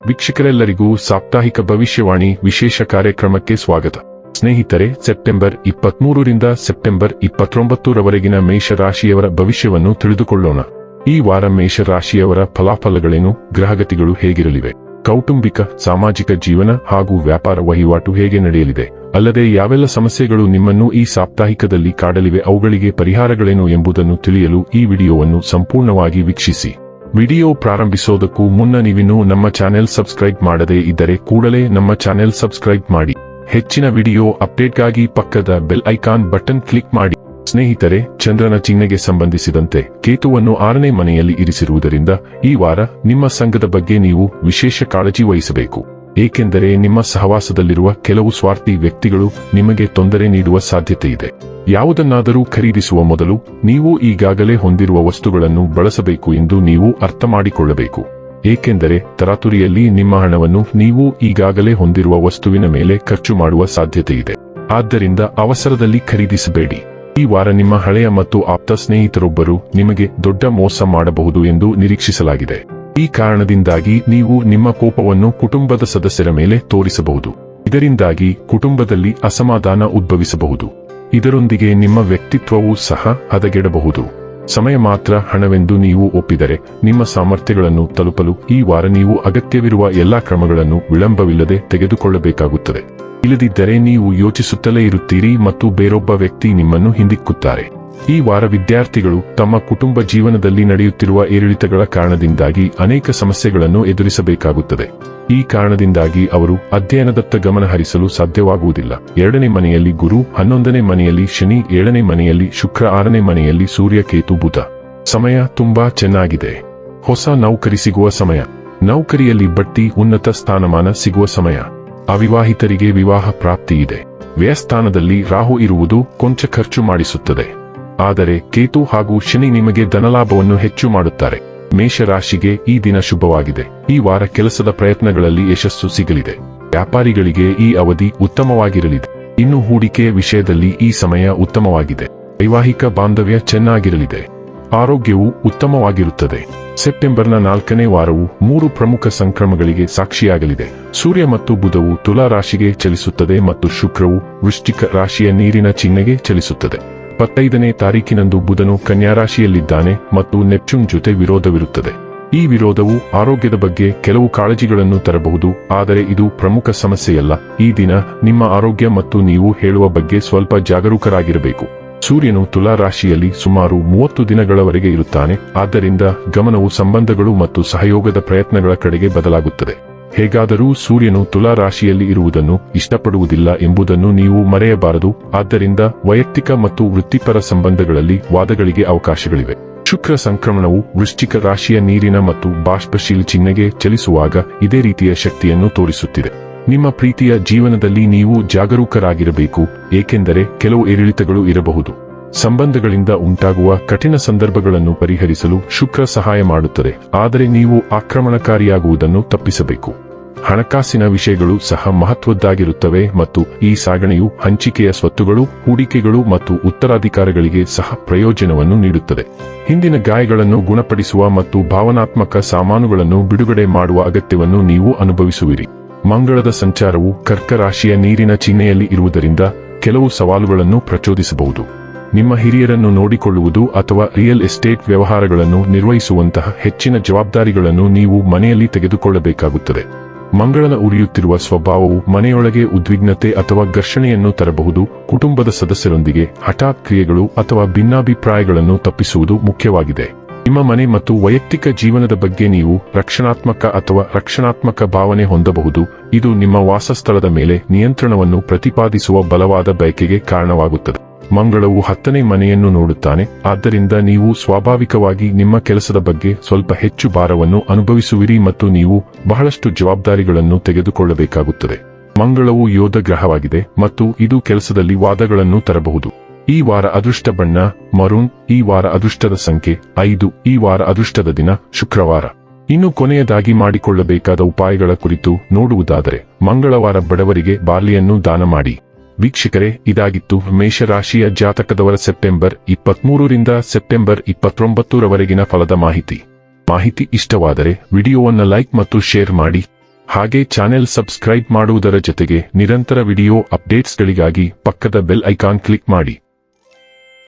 ವೀಕ್ಷಕರೆಲ್ಲರಿಗೂ ಸಾಪ್ತಾಹಿಕ ಭವಿಷ್ಯವಾಣಿ ವಿಶೇಷ ಕಾರ್ಯಕ್ರಮಕ್ಕೆ ಸ್ವಾಗತ. ಸ್ನೇಹಿತರೆ, ಸೆಪ್ಟೆಂಬರ್ 23ರಿಂದ ಸೆಪ್ಟೆಂಬರ್ 29ರವರೆಗಿನ ಮೇಷರಾಶಿಯವರ ಭವಿಷ್ಯವನ್ನು ತಿಳಿದುಕೊಳ್ಳೋಣ. ಈ ವಾರ ಮೇಷರಾಶಿಯವರ ಫಲಾಫಲಗಳೇನು, ಗ್ರಹಗತಿಗಳು ಹೇಗಿರಲಿವೆ, ಕೌಟುಂಬಿಕ ಸಾಮಾಜಿಕ ಜೀವನ ಹಾಗೂ ವ್ಯಾಪಾರ ವಹಿವಾಟು ಹೇಗೆ ನಡೆಯಲಿದೆ, ಅಲ್ಲದೆ ಯಾವೆಲ್ಲ ಸಮಸ್ಯೆಗಳು ನಿಮ್ಮನ್ನು ಈ ಸಾಪ್ತಾಹಿಕದಲ್ಲಿ ಕಾಡಲಿವೆ, ಅವುಗಳಿಗೆ ಪರಿಹಾರಗಳೇನು ಎಂಬುದನ್ನು ತಿಳಿಯಲು ಈ ವಿಡಿಯೋವನ್ನು ಸಂಪೂರ್ಣವಾಗಿ ವೀಕ್ಷಿಸಿ. ವಿಡಿಯೋ ಪ್ರಾರಂಭಿಸೋದಕ್ಕೂ ಮುನ್ನ ನೀವಿನ್ನೂ ನಮ್ಮ ಚಾನೆಲ್ ಸಬ್ಸ್ಕ್ರೈಬ್ ಮಾಡದೇ ಇದ್ದರೆ ಕೂಡಲೇ ನಮ್ಮ ಚಾನೆಲ್ ಸಬ್ಸ್ಕ್ರೈಬ್ ಮಾಡಿ. ಹೆಚ್ಚಿನ ವಿಡಿಯೋ ಅಪ್ಡೇಟ್ಗಾಗಿ ಪಕ್ಕದ ಬೆಲ್ ಐಕಾನ್ ಬಟನ್ ಕ್ಲಿಕ್ ಮಾಡಿ. ಸ್ನೇಹಿತರೆ, ಚಂದ್ರನ ಚಿಹ್ನೆಗೆ ಸಂಬಂಧಿಸಿದಂತೆ ಕೇತುವನ್ನು 6ನೇ ಮನೆಯಲ್ಲಿ ಇರಿಸಿರುವುದರಿಂದ ಈ ವಾರ ನಿಮ್ಮ ಸಂಘದ ಬಗ್ಗೆ ನೀವು ವಿಶೇಷ ಕಾಳಜಿ ವಹಿಸಬೇಕು. ಏಕೆಂದರೆ ನಿಮ್ಮ ಸಹವಾಸದಲ್ಲಿರುವ ಕೆಲವು ಸ್ವಾರ್ಥಿ ವ್ಯಕ್ತಿಗಳು ನಿಮಗೆ ತೊಂದರೆ ನೀಡುವ ಸಾಧ್ಯತೆ ಇದೆ. ಯಾವುದನ್ನಾದರೂ ಖರೀದಿಸುವ ಮೊದಲು ನೀವು ಈಗಾಗಲೇ ಹೊಂದಿರುವ ವಸ್ತುಗಳನ್ನು ಬಳಸಬೇಕು ಎಂದು ನೀವು ಅರ್ಥ ಮಾಡಿಕೊಳ್ಳಬೇಕು. ಏಕೆಂದರೆ ತರಾತುರಿಯಲ್ಲಿ ನಿಮ್ಮ ಹಣವನ್ನು ನೀವು ಈಗಾಗಲೇ ಹೊಂದಿರುವ ವಸ್ತುವಿನ ಮೇಲೆ ಖರ್ಚು ಮಾಡುವ ಸಾಧ್ಯತೆ ಇದೆ. ಆದ್ದರಿಂದ ಅವಸರದಲ್ಲಿ ಖರೀದಿಸಬೇಡಿ. ಈ ವಾರ ನಿಮ್ಮ ಹಳೆಯ ಮತ್ತು ಆಪ್ತ ಸ್ನೇಹಿತರೊಬ್ಬರು ನಿಮಗೆ ದೊಡ್ಡ ಮೋಸ ಮಾಡಬಹುದು ಎಂದು ನಿರೀಕ್ಷಿಸಲಾಗಿದೆ. ಈ ಕಾರಣದಿಂದಾಗಿ ನೀವು ನಿಮ್ಮ ಕೋಪವನ್ನು ಕುಟುಂಬದ ಸದಸ್ಯರ ಮೇಲೆ ತೋರಿಸಬಹುದು. ಇದರಿಂದಾಗಿ ಕುಟುಂಬದಲ್ಲಿ ಅಸಮಾಧಾನ ಉದ್ಭವಿಸಬಹುದು. ಇದರೊಂದಿಗೆ ನಿಮ್ಮ ವ್ಯಕ್ತಿತ್ವವೂ ಸಹ ಹದಗೆಡಬಹುದು. ಸಮಯ ಮಾತ್ರ ಹಣವೆಂದು ನೀವು ಒಪ್ಪಿದರೆ ನಿಮ್ಮ ಸಾಮರ್ಥ್ಯಗಳನ್ನು ತಲುಪಲು ಈ ವಾರ ನೀವು ಅಗತ್ಯವಿರುವ ಎಲ್ಲಾ ಕ್ರಮಗಳನ್ನು ವಿಳಂಬವಿಲ್ಲದೆ ತೆಗೆದುಕೊಳ್ಳಬೇಕಾಗುತ್ತದೆ. ಇಲ್ಲದಿದ್ದರೆ ನೀವು ಯೋಚಿಸುತ್ತಲೇ ಇರುತ್ತೀರಿ ಮತ್ತು ಬೇರೊಬ್ಬ ವ್ಯಕ್ತಿ ನಿಮ್ಮನ್ನು ಹಿಂದಿಕ್ಕುತ್ತಾರೆ. ಈ ವಾರ ವಿದ್ಯಾರ್ಥಿಗಳು ತಮ್ಮ ಕುಟುಂಬ ಜೀವನದಲ್ಲಿ ನಡೆಯುತ್ತಿರುವ ಏರಿಳಿತಗಳ ಕಾರಣದಿಂದಾಗಿ ಅನೇಕ ಸಮಸ್ಯೆಗಳನ್ನು ಎದುರಿಸಬೇಕಾಗುತ್ತದೆ. ಈ ಕಾರಣದಿಂದಾಗಿ ಅವರು ಅಧ್ಯಯನದತ್ತ ಗಮನ ಹರಿಸಲು ಸಾಧ್ಯವಾಗುವುದಿಲ್ಲ. 2ನೇ ಮನೆಯಲ್ಲಿ ಗುರು, 11ನೇ ಮನೆಯಲ್ಲಿ ಶನಿ, 7ನೇ ಮನೆಯಲ್ಲಿ ಶುಕ್ರ, 6ನೇ ಮನೆಯಲ್ಲಿ ಸೂರ್ಯ, ಕೇತು, ಬುಧ. ಸಮಯ ತುಂಬಾ ಚೆನ್ನಾಗಿದೆ. ಹೊಸ ನೌಕರಿ ಸಿಗುವ ಸಮಯ, ನೌಕರಿಯಲ್ಲಿ ಬಡ್ತಿ, ಉನ್ನತ ಸ್ಥಾನಮಾನ ಸಿಗುವ ಸಮಯ. ಅವಿವಾಹಿತರಿಗೆ ವಿವಾಹ ಪ್ರಾಪ್ತಿ ಇದೆ. ವ್ಯಯಸ್ಥಾನದಲ್ಲಿ ರಾಹು ಇರುವುದು ಕೊಂಚ ಖರ್ಚು ಮಾಡಿಸುತ್ತದೆ. ಆದರೆ ಕೇತು ಹಾಗೂ ಶನಿ ನಿಮಗೆ ಧನಲಾಭವನ್ನು ಹೆಚ್ಚು ಮಾಡುತ್ತಾರೆ. ಮೇಷರಾಶಿಗೆ ಈ ದಿನ ಶುಭವಾಗಿದೆ. ಈ ವಾರ ಕೆಲಸದ ಪ್ರಯತ್ನಗಳಲ್ಲಿ ಯಶಸ್ಸು ಸಿಗಲಿದೆ. ವ್ಯಾಪಾರಿಗಳಿಗೆ ಈ ಅವಧಿ ಉತ್ತಮವಾಗಿರಲಿದೆ. ಇನ್ನು ಹೂಡಿಕೆಯ ವಿಷಯದಲ್ಲಿ ಈ ಸಮಯ ಉತ್ತಮವಾಗಿದೆ. ವೈವಾಹಿಕ ಬಾಂಧವ್ಯ ಚೆನ್ನಾಗಿರಲಿದೆ. ಆರೋಗ್ಯವು ಉತ್ತಮವಾಗಿರುತ್ತದೆ. ಸೆಪ್ಟೆಂಬರ್ನ 4ನೇ ವಾರವು 3 ಪ್ರಮುಖ ಸಂಕ್ರಮಗಳಿಗೆ ಸಾಕ್ಷಿಯಾಗಲಿದೆ. ಸೂರ್ಯ ಮತ್ತು ಬುಧವು ತುಲಾ ರಾಶಿಗೆ ಚಲಿಸುತ್ತದೆ ಮತ್ತು ಶುಕ್ರವು ವೃಶ್ಚಿಕ ರಾಶಿಯ ನೀರಿನ ಚಿಹ್ನೆಗೆ ಚಲಿಸುತ್ತದೆ. 25ನೇ ತಾರೀಕಿನಂದು ಬುಧನು ಕನ್ಯಾ ರಾಶಿಯಲ್ಲಿದ್ದಾನೆ ಮತ್ತು ನೆಪ್ಚೂನ್ ಜೊತೆ ವಿರೋಧವಿರುತ್ತದೆ. ಈ ವಿರೋಧವು ಆರೋಗ್ಯದ ಬಗ್ಗೆ ಕೆಲವು ಕಾಳಜಿಗಳನ್ನು ತರಬಹುದು, ಆದರೆ ಇದು ಪ್ರಮುಖ ಸಮಸ್ಯೆಯಲ್ಲ. ಈ ದಿನ ನಿಮ್ಮ ಆರೋಗ್ಯ ಮತ್ತು ನೀವು ಹೇಳುವ ಬಗ್ಗೆ ಸ್ವಲ್ಪ ಜಾಗರೂಕರಾಗಿರಬೇಕು. ಸೂರ್ಯನು ತುಲಾ ರಾಶಿಯಲ್ಲಿ ಸುಮಾರು 30 ದಿನಗಳವರೆಗೆ ಇರುತ್ತಾನೆ. ಆದ್ದರಿಂದ ಗಮನವು ಸಂಬಂಧಗಳು ಮತ್ತು ಸಹಯೋಗದ ಪ್ರಯತ್ನಗಳ ಕಡೆಗೆ ಬದಲಾಗುತ್ತದೆ. ಹೇಗಾದರೂ ಸೂರ್ಯನು ತುಲಾ ರಾಶಿಯಲ್ಲಿ ಇರುವುದನ್ನು ಇಷ್ಟಪಡುವುದಿಲ್ಲ ಎಂಬುದನ್ನು ನೀವು ಮರೆಯಬಾರದು. ಆದ್ದರಿಂದ ವೈಯಕ್ತಿಕ ಮತ್ತು ವೃತ್ತಿಪರ ಸಂಬಂಧಗಳಲ್ಲಿ ವಾದಗಳಿಗೆ ಅವಕಾಶಗಳಿವೆ. ಶುಕ್ರ ಸಂಕ್ರಮಣವು ವೃಶ್ಚಿಕ ರಾಶಿಯ ನೀರಿನ ಮತ್ತು ಬಾಷ್ಪಶೀಲ ಚಿಹ್ನೆಗೆ ಚಲಿಸುವಾಗ ಇದೇ ರೀತಿಯ ಶಕ್ತಿಯನ್ನು ತೋರಿಸುತ್ತಿದೆ. ನಿಮ್ಮ ಪ್ರೀತಿಯ ಜೀವನದಲ್ಲಿ ನೀವು ಜಾಗರೂಕರಾಗಿರಬೇಕು, ಏಕೆಂದರೆ ಕೆಲವು ಏರಿಳಿತಗಳು ಇರಬಹುದು. ಸಂಬಂಧಗಳಿಂದ ಉಂಟಾಗುವ ಕಠಿಣ ಸಂದರ್ಭಗಳನ್ನು ಪರಿಹರಿಸಲು ಶುಕ್ರ ಸಹಾಯ ಮಾಡುತ್ತದೆ, ಆದರೆ ನೀವು ಆಕ್ರಮಣಕಾರಿಯಾಗುವುದನ್ನು ತಪ್ಪಿಸಬೇಕು. ಹಣಕಾಸಿನ ವಿಷಯಗಳು ಸಹ ಮಹತ್ವದ್ದಾಗಿರುತ್ತವೆ ಮತ್ತು ಈ ಸಾಗಣೆಯು ಹಂಚಿಕೆಯ ಸ್ವತ್ತುಗಳು, ಹೂಡಿಕೆಗಳು ಮತ್ತು ಉತ್ತರಾಧಿಕಾರಿಗಳಿಗೆ ಸಹ ಪ್ರಯೋಜನವನ್ನು ನೀಡುತ್ತದೆ. ಹಿಂದಿನ ಗಾಯಗಳನ್ನು ಗುಣಪಡಿಸುವ ಮತ್ತು ಭಾವನಾತ್ಮಕ ಸಾಮಾನುಗಳನ್ನು ಬಿಡುಗಡೆ ಮಾಡುವ ಅಗತ್ಯವನ್ನು ನೀವು ಅನುಭವಿಸುವಿರಿ. ಮಂಗಳದ ಸಂಚಾರವು ಕರ್ಕ ರಾಶಿಯ ನೀರಿನ ಚಿಹ್ನೆಯಲ್ಲಿ ಇರುವುದರಿಂದ ಕೆಲವು ಸವಾಲುಗಳನ್ನು ಪ್ರಚೋದಿಸಬಹುದು. ನಿಮ್ಮ ಹಿರಿಯರನ್ನು ನೋಡಿಕೊಳ್ಳುವುದು ಅಥವಾ ರಿಯಲ್ ಎಸ್ಟೇಟ್ ವ್ಯವಹಾರಗಳನ್ನು ನಿರ್ವಹಿಸುವಂತಹ ಹೆಚ್ಚಿನ ಜವಾಬ್ದಾರಿಗಳನ್ನು ನೀವು ಮನೆಯಲ್ಲಿ ತೆಗೆದುಕೊಳ್ಳಬೇಕಾಗುತ್ತದೆ. ಮಂಗಳನ ಉರಿಯುತ್ತಿರುವ ಸ್ವಭಾವವು ಮನೆಯೊಳಗೆ ಉದ್ವಿಗ್ನತೆ ಅಥವಾ ಘರ್ಷಣೆಯನ್ನು ತರಬಹುದು. ಕುಟುಂಬದ ಸದಸ್ಯರೊಂದಿಗೆ ಹಠಾತ್ ಕ್ರಿಯೆಗಳು ಅಥವಾ ಭಿನ್ನಾಭಿಪ್ರಾಯಗಳನ್ನು ತಪ್ಪಿಸುವುದು ಮುಖ್ಯವಾಗಿದೆ. ನಿಮ್ಮ ಮನೆ ಮತ್ತು ವೈಯಕ್ತಿಕ ಜೀವನದ ಬಗ್ಗೆ ನೀವು ರಕ್ಷಣಾತ್ಮಕ ಭಾವನೆ ಹೊಂದಬಹುದು. ಇದು ನಿಮ್ಮ ವಾಸಸ್ಥಳದ ಮೇಲೆ ನಿಯಂತ್ರಣವನ್ನು ಪ್ರತಿಪಾದಿಸುವ ಬಲವಾದ ಬಯಕೆಗೆ ಕಾರಣವಾಗುತ್ತದೆ. ಮಂಗಳವು 10ನೇ ಮನೆಯನ್ನು ನೋಡುತ್ತಾನೆ, ಆದ್ದರಿಂದ ನೀವು ಸ್ವಾಭಾವಿಕವಾಗಿ ನಿಮ್ಮ ಕೆಲಸದ ಬಗ್ಗೆ ಸ್ವಲ್ಪ ಹೆಚ್ಚು ಭಾರವನ್ನು ಅನುಭವಿಸುವಿರಿ ಮತ್ತು ನೀವು ಬಹಳಷ್ಟು ಜವಾಬ್ದಾರಿಗಳನ್ನು ತೆಗೆದುಕೊಳ್ಳಬೇಕಾಗುತ್ತದೆ. ಮಂಗಳವು ಯೋಧ ಗ್ರಹವಾಗಿದೆ ಮತ್ತು ಇದು ಕೆಲಸದಲ್ಲಿ ವಾದಗಳನ್ನು ತರಬಹುದು. ಈ ವಾರ ಅದೃಷ್ಟ ಬಣ್ಣ ಮರೂನ್. ಈ ವಾರ ಅದೃಷ್ಟದ ಸಂಖ್ಯೆ 5. ಈ ವಾರ ಅದೃಷ್ಟದ ದಿನ ಶುಕ್ರವಾರ. ಇನ್ನು ಕೊನೆಯದಾಗಿ ಮಾಡಿಕೊಳ್ಳಬೇಕಾದ ಉಪಾಯಗಳ ಕುರಿತು ನೋಡುವುದಾದರೆ, ಮಂಗಳವಾರ ಬಡವರಿಗೆ ಬಾರ್ಲಿಯನ್ನು ದಾನ ಮಾಡಿ. ವೀಕ್ಷಕರೇ, ಇದಾಗಿತ್ತು ಮೇಷರಾಶಿಯ ಜಾತಕದವರ ಸೆಪ್ಟೆಂಬರ್ 23ರಿಂದ ಸೆಪ್ಟೆಂಬರ್ 29ರವರೆಗಿನ ಫಲದ ಮಾಹಿತಿ ಇಷ್ಟವಾದರೆ ವಿಡಿಯೋವನ್ನು ಲೈಕ್ ಮತ್ತು ಶೇರ್ ಮಾಡಿ. ಹಾಗೆ ಚಾನೆಲ್ ಸಬ್ಸ್ಕ್ರೈಬ್ ಮಾಡುವುದರ ಜೊತೆಗೆ ನಿರಂತರ ವಿಡಿಯೋ ಅಪ್ಡೇಟ್ಸ್ಗಳಿಗಾಗಿ ಪಕ್ಕದ ಬೆಲ್ ಐಕಾನ್ ಕ್ಲಿಕ್ ಮಾಡಿ.